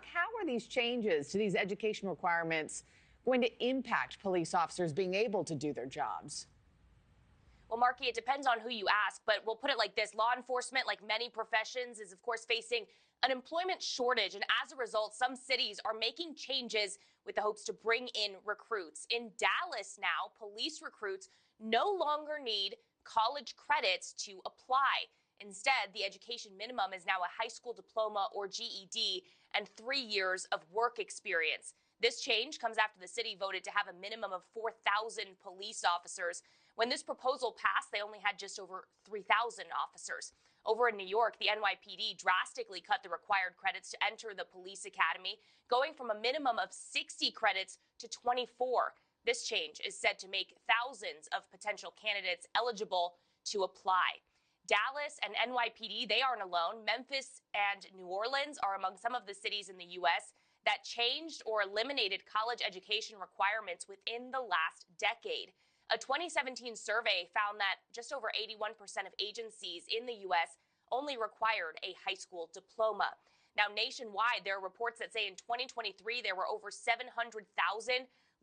How are these changes to these education requirements going to impact police officers being able to do their jobs? Well, Marky, it depends on who you ask, but we'll put it like this. Law enforcement, like many professions, is of course facing an employment shortage. And as a result, some cities are making changes with the hopes to bring in recruits. In Dallas now, police recruits no longer need college credits to apply. Instead, the education minimum is now a high school diploma or GED and 3 years of work experience. This change comes after the city voted to have a minimum of 4,000 police officers. When this proposal passed, they only had just over 3,000 officers. Over in New York, the NYPD drastically cut the required credits to enter the police academy, going from a minimum of 60 credits to 24. This change is said to make thousands of potential candidates eligible to apply. Dallas and NYPD, they aren't alone. Memphis and New Orleans are among some of the cities in the U.S. that changed or eliminated college education requirements within the last decade. A 2017 survey found that just over 81% of agencies in the U.S. only required a high school diploma. Now, nationwide, there are reports that say in 2023, there were over 700,000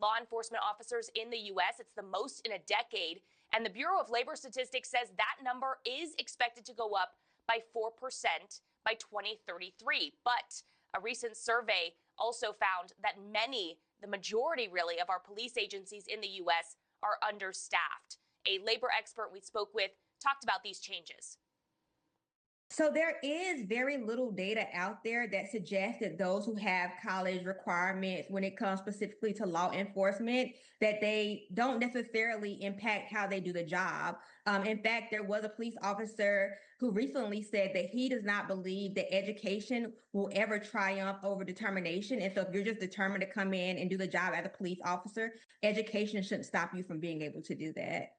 law enforcement officers in the U.S. It's the most in a decade. And the Bureau of Labor Statistics says that number is expected to go up by 4% by 2033. But a recent survey also found that the majority really, of our police agencies in the U.S. are understaffed. A labor expert we spoke with talked about these changes. So there is very little data out there that suggests that those who have college requirements when it comes specifically to law enforcement, that they don't necessarily impact how they do the job. In fact, there was a police officer who recently said that he does not believe that education will ever triumph over determination. And so if you're just determined to come in and do the job as a police officer, education shouldn't stop you from being able to do that.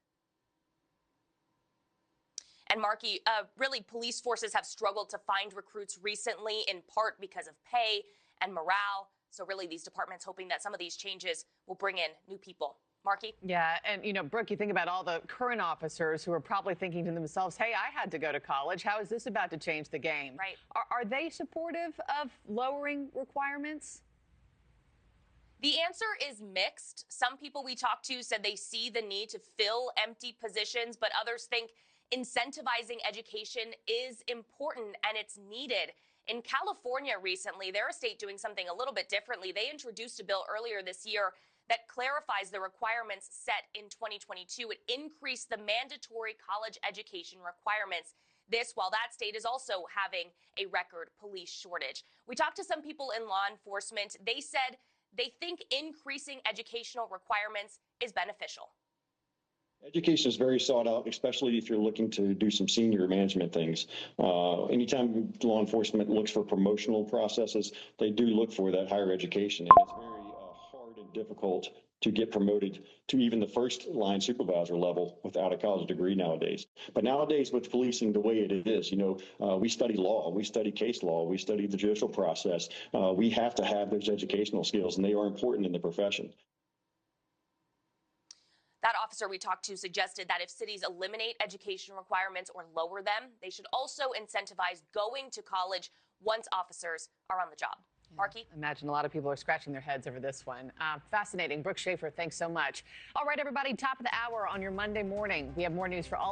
And Marky, really, police forces have struggled to find recruits recently, in part because of pay and morale. So really, these departments hoping that some of these changes will bring in new people. Marky? Yeah, and Brooke, you think about all the current officers who are probably thinking to themselves, hey, I had to go to college. How is this about to change the game? Right. Are they supportive of lowering requirements? The answer is mixed. Some people we talked to said they see the need to fill empty positions, but others think incentivizing education is important and it's needed. In California recently, they're a state doing something a little bit differently. They introduced a bill earlier this year that clarifies the requirements set in 2022. It increased the mandatory college education requirements. This while that state is also having a record police shortage. We talked to some people in law enforcement. They said they think increasing educational requirements is beneficial. Education is very sought out, especially if you're looking to do some senior management things. Anytime law enforcement looks for promotional processes, they do look for that higher education. And it's very hard and difficult to get promoted to even the first line supervisor level without a college degree nowadays. But nowadays with policing the way it is, we study law, we study case law, we study the judicial process. We have to have those educational skills, and they are important in the profession. That officer we talked to suggested that if cities eliminate education requirements or lower them, they should also incentivize going to college once officers are on the job. Marky? I imagine a lot of people are scratching their heads over this one. Fascinating. Brooke Schaefer, thanks so much. All right, everybody, top of the hour on your Monday morning. We have more news for all.